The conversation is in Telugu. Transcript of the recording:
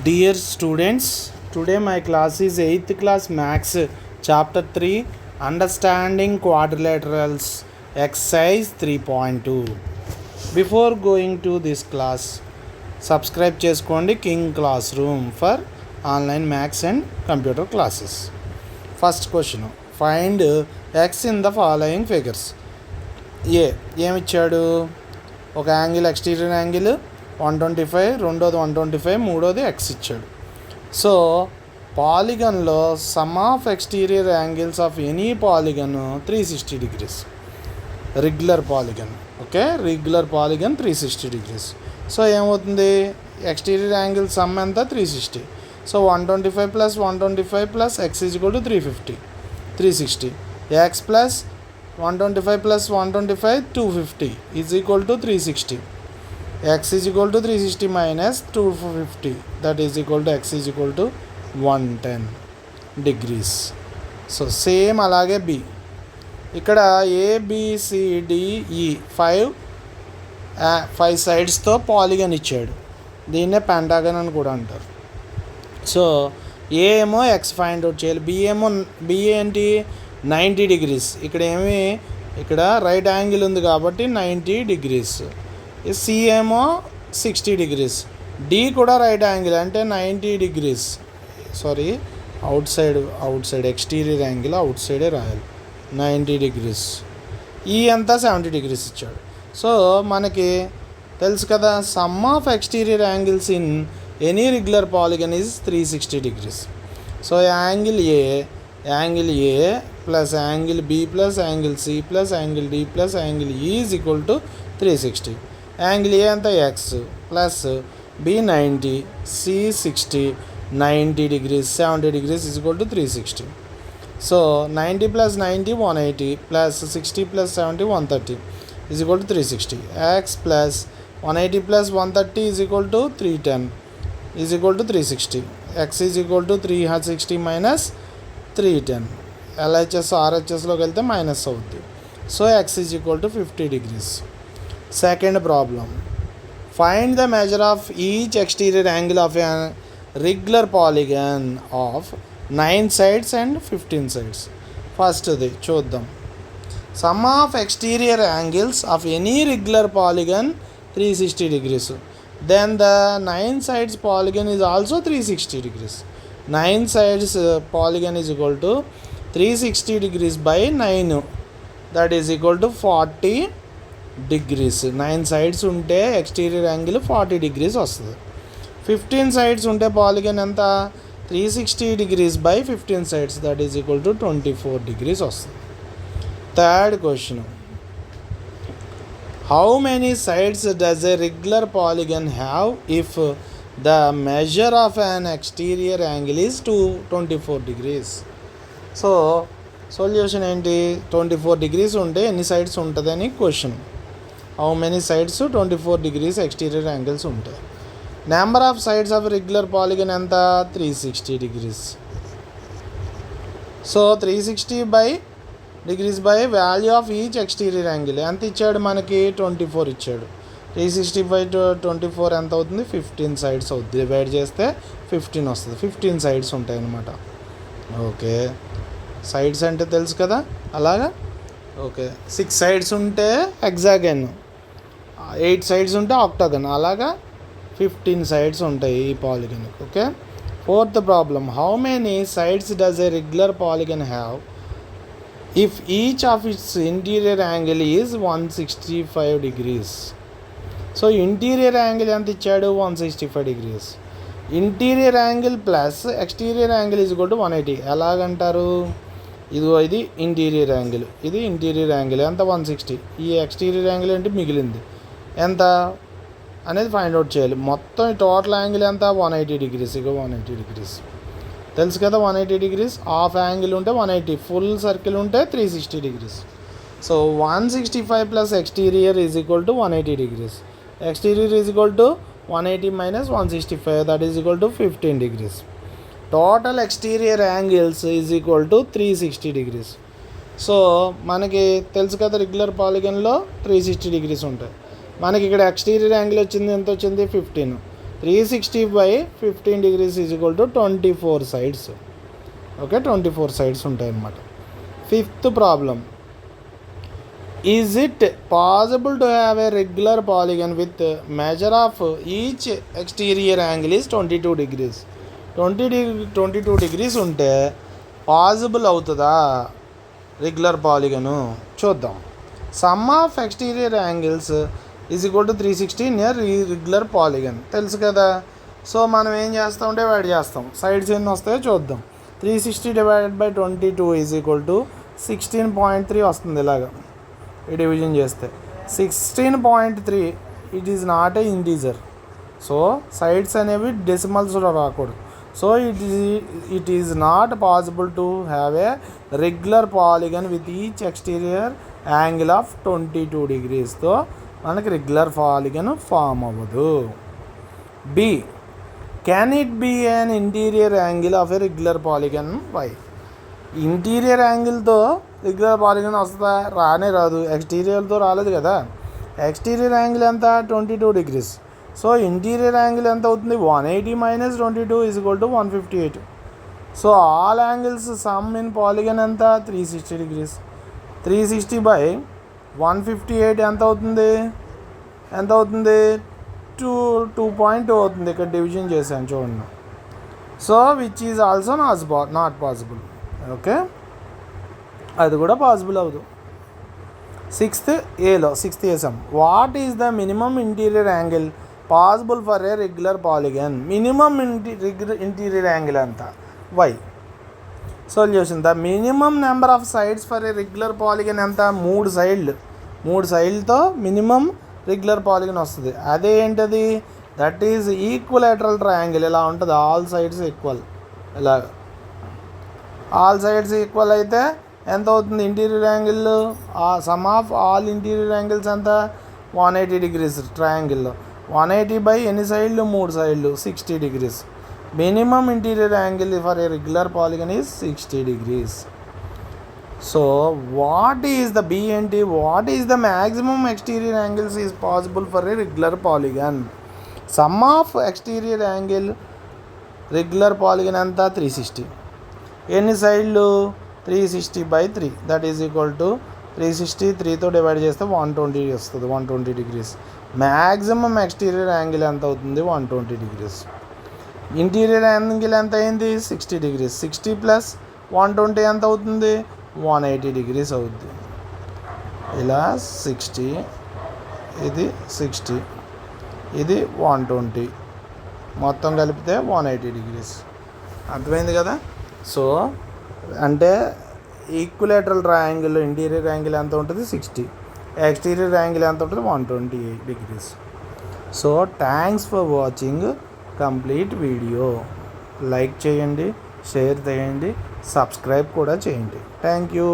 Dear students, today my class is 8th class Maths Chapter 3 Understanding Quadrilaterals Exercise 3.2. Before going to this class, subscribe చేసుకోండి King Classroom for online maths and computer classes. First question, find x in the following figures. ఏమిచ్చాడు? ఒక యాంగిల్ ఎక్స్టీరియర్ యాంగిల్ 125, రెండోది 125, మూడోది ఎక్స్ ఇచ్చాడు. సో పాలిగన్లో sum of exterior angles of any polygon 360 degrees. Regular polygon, okay, regular polygon 360 degrees. So ఏమవుతుంది? ఎక్స్టీరియర్ యాంగిల్ సమ్ ఎంత? 360. So 125 plus 125 plus x is equal to 350, 360. X plus 125 plus 125 250 is equal to 360. x is equal to 360 minus 250, that is equal to x is equal to 110 degrees. So same అలాగే b, ఇక్కడ ABCDE 5 సైడ్స్తో పాలిగన్ ఇచ్చాడు. దీన్నే పెంటాగన్ అని కూడా అంటారు. సో ఏ ఏమో ఎక్స్ ఫైండ్ అవుట్ చేయాలి, బి ఏంటి 90 degrees. ఇక్కడ రైట్ యాంగిల్ ఉంది కాబట్టి 90 degrees. సి ఏమో 60 degrees. డి కూడా రైట్ యాంగిల్ అంటే 90 degrees. Sorry, out side exterior angle out సైడే రాయాలి, 90 degrees. ఈ అంతా 70 degrees ఇచ్చాడు. సో మనకి తెలుసు కదా, sum of exterior angles in any regular polygon is 360 degrees. So angle A plus angle B plus angle C plus angle D plus angle E is equal to 360. Angle A అంతా x plus B 90, C 60, 90 degrees, 70 degrees is equal to 360. So 90 plus 90 180 plus 60 plus 70 130 is equal to 360. X plus 180 plus 130 is equal to 310 is equal to 360. X is equal to 360 minus 310. LHS ఆర్హెచ్ఎస్లోకి వెళ్తే మైనస్ అవుద్ది. So x is equal to 50 degrees. Second problem, find the measure of each exterior angle of a regular polygon of 9 sides and 15 sides. First చూద్దాం. Sum of exterior angles of any regular polygon 360 degrees. Then the 9 sides polygon is also 360 degrees. 9 sides polygon is equal to 360 degrees by 9, that is equal to 40 degrees. 9 sides ఉంటే ఎక్స్టీరియర్ యాంగిల్ 40 degrees వస్తుంది. 15 sides ఉంటే పాలిగన్ ఎంత? 360 degrees by 15 sides, that is equal to 24 degrees వస్తుంది. Third question, how many sides does a regular polygon have if the measure of an exterior angle is 24 degrees? So solution ఏంటి? 24 degrees ఉంటే ఎన్ని సైడ్స్ ఉంటుందని question. How many sides? 24 degrees exterior angles ఉంటాయి. Number of sides of regular polygon ఎంత? 360 degrees. So 360 degrees by value of each exterior angle ఎంత ఇచ్చాడు మనకి? 24 ఇచ్చాడు. 360 by 24 ఎంత అవుతుంది? 15 sides అవుతుంది. డివైడ్ చేస్తే 15 వస్తుంది. 15 sides ఉంటాయి అన్నమాట. ఓకే, సైడ్స్ అంటే తెలుసు కదా, అలాగా. ఓకే, 6 sides ఉంటే హెక్సాగన్, 8 sides ఉంటే ఆక్టాగన్, అలాగా 15 sides ఉంటాయి ఈ పాలిగన్కి. Okay. Fourth problem, how many sides does a regular polygon have if each of its interior angle is 165 degrees? So interior angle ఎంత ఇచ్చాడు? 165 degrees. Interior angle plus exterior angle is equal to 180. ఎలాగంటారు? ఇది ఇంటీరియర్ యాంగిల్, ఇది ఇంటీరియర్ యాంగిల్ ఎంత? 160. ఈ ఎక్స్టీరియర్ యాంగిల్ ఏంటి మిగిలింది ఎంత అనేది ఫైండ్ అవుట్ చేయాలి. మొత్తం టోటల్ యాంగిల్ ఎంత? 180 degrees. ఇక 180 degrees తెలుసు కదా, 180 degrees. హాఫ్ యాంగిల్ ఉంటే 180, ఫుల్ సర్కిల్ ఉంటే 360 degrees. So 165 plus exterior is equal to 180 degrees. Exterior is equal to 180 minus 165, that is equal to 15 degrees. Total exterior angles is equal to 360 degrees. So మనకి తెలుసు కదా, రెగ్యులర్ పాలిగన్లో 360 degrees ఉంటాయి. మనకి ఇక్కడ ఎక్స్టీరియర్ యాంగిల్ వచ్చింది, ఎంత వచ్చింది? 15. 360/15 degrees is equal to 24 sides. Okay, 24 sides ఉంటాయి అన్నమాట. Fifth problem, is it possible to have a regular polygon with measure of each exterior angle is 22 degrees. 22 degrees ఉంటే పాసిబుల్ అవుతుందా రెగ్యులర్ పాలిగను? చూద్దాం. Some of exterior angles is equal to 360 near regular polygon తెలుసు కదా. సో మనం ఏం చేస్తాం, డివైడ్ చేస్తాం. సైడ్స్ ఎన్ని వస్తాయో చూద్దాం. 360 / 22 ఈజ్ ఈక్వల్ టు 16.3 వస్తుంది. ఇలాగా ఈ డివిజన్ చేస్తే 16.3 it is not a integer. So sides అనేవి డెసిమల్స్లో రాకూడదు. So it is not possible to have a regular polygon with each exterior angle of 22 degreesతో మనకి రెగ్యులర్ పాలిగన్ ఫామ్ అవ్వదు. B, can it be an interior angle of a regular polygon? Why? Interior యాంగిల్తో రెగ్యులర్ పాలిగన్ వస్తుందా? రానే రాదు. ఎక్స్టీరియర్తో రాలేదు కదా. ఎక్స్టీరియర్ యాంగిల్ ఎంత? 22 degrees. సో ఇంటీరియర్ యాంగిల్ ఎంత అవుతుంది? 180 - 22 is equal to 158. So all angles some in polygon ఎంత? 360 degrees. 360/158 ఎంత అవుతుంది? 2.2 అవుతుంది. ఇక్కడ డివిజన్ చేశాను చూడండి. So which is also not possible. Okay, అది కూడా పాసిబుల్ అవ్వదు. Sixth a sum, what is the minimum interior angle possible for a regular polygon? Minimum interior angle ఎంత? Why? Solution, the minimum number of sides for a regular polygon ఎంత? 3 సైడ్లతో మినిమం రెగ్యులర్ పాలిగన్ వస్తుంది. అదే ఏంటది? That is equilateral triangle. ఇలా ఉంటుంది, ఆల్ సైడ్స్ ఈక్వల్. ఇలాగ ఆల్ సైడ్స్ ఈక్వల్ అయితే ఎంత అవుతుంది interior angle? Some of all interior angles ఎంత? 180 degrees ట్రయాంగిల్లో. 180 ఎన్ని సైడ్లు? 3 సైడ్లు, 60 degrees. Minimum interior angle for a regular polygon is 60 degrees. So what is the B ఏంటి? What is the maximum exterior angles is possible for a regular polygon? Sum of exterior angle regular polygon ఎంత? 360. ఎన్ని సైడ్లు? 360/3 దట్ ఈజ్ ఈక్వల్ టు 360 3తో డివైడ్ చేస్తే 120 వస్తుంది. 120 degrees. మ్యాక్సిమం ఎక్స్టీరియర్ యాంగిల్ ఎంత అవుతుంది? 120 degrees. ఇంటీరియర్ యాంగిల్ ఎంత అయింది? 60 degrees. 60 + 120 ఎంత అవుతుంది? 180 degrees అవుద్ది. ఇలా 60, ఇది 60, ఇది 120, మొత్తం కలిపితే 180 degrees. అర్థమైంది కదా. సో అంటే ఈక్వలేటరల్ ట్రయాంగిల్లో ఇంటీరియర్ యాంగిల్ ఎంత ఉంటుంది? 60. ఎక్స్టీరియర్ యాంగిల్ ఎంత ఉంటుంది? 128 degrees. So thanks for watching complete video. Like చేయండి, షేర్ చేయండి, సబ్స్క్రైబ్ కూడా చేయండి. Thank you.